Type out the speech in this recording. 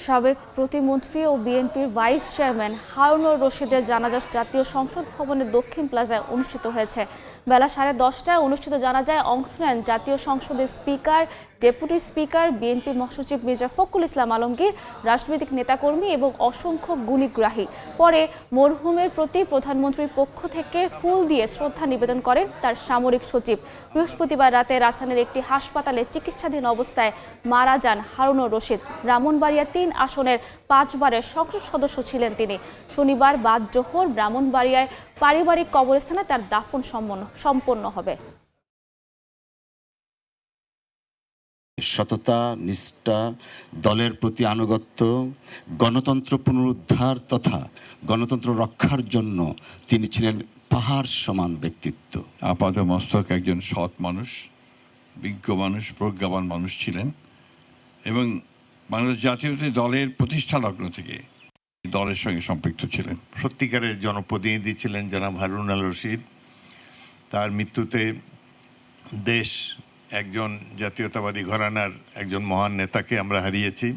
সাবেক প্রতিমন্ত্রী ও বিএনপির ভাইস চেয়ারম্যান হারুনুর রশিদের জানাজা জাতীয় সংসদ ভবনের দক্ষিণ প্লাজায় অনুষ্ঠিত হয়েছে। বেলা 10:30টায় অনুষ্ঠিত জানাজায় অংশ নেন জাতীয় সংসদের স্পিকার, ডেপুটি স্পিকার, বিএনপি মহাসচিব মির্জা ফখরুল ইসলাম আলমগীর, রাজনৈতিক নেতাকর্মী এবং অসংখ্য গুণীগ্রাহী। পরে মরহুমের প্রতি প্রধানমন্ত্রীর পক্ষ থেকে ফুল দিয়ে শ্রদ্ধা নিবেদন করেন তার সামরিক সচিব। বৃহস্পতিবার রাতে রাজধানীর একটি হাসপাতালে চিকিৎসাধীন অবস্থায় মারা যান হারুনুর রশিদ। ব্রাহ্মণবাড়িয়া 3 আসনের 5 বারের সংসদ সদস্য ছিলেন তিনি। শনিবার বাদ জোহর ব্রাহ্মণবাড়িয়ায় পারিবারিক কবরস্থানে তার দাফন সম্পন্ন হবে। সততা, নিষ্ঠা, দলের প্রতি আনুগত্য, গণতন্ত্র পুনরুদ্ধার তথা গণতন্ত্র রক্ষার জন্য তিনি ছিলেন পাহাড় সমান ব্যক্তিত্ব। আপাত মস্তক একজন সৎ মানুষ, বিজ্ঞ মানুষ, প্রজ্ঞাবান মানুষ ছিলেন এবং বাংলাদেশ জাতীয়তাবাদী দলের প্রতিষ্ঠা লগ্ন থেকে দলের সঙ্গে সম্পৃক্ত ছিলেন। সত্যিকারের জনপ্রতিনিধি ছিলেন জনাব হারুনুর রশিদ। তার মৃত্যুতে দেশ একজন জাতীয়তাবাদী ঘরানার একজন মহান নেতাকে আমরা হারিয়েছি।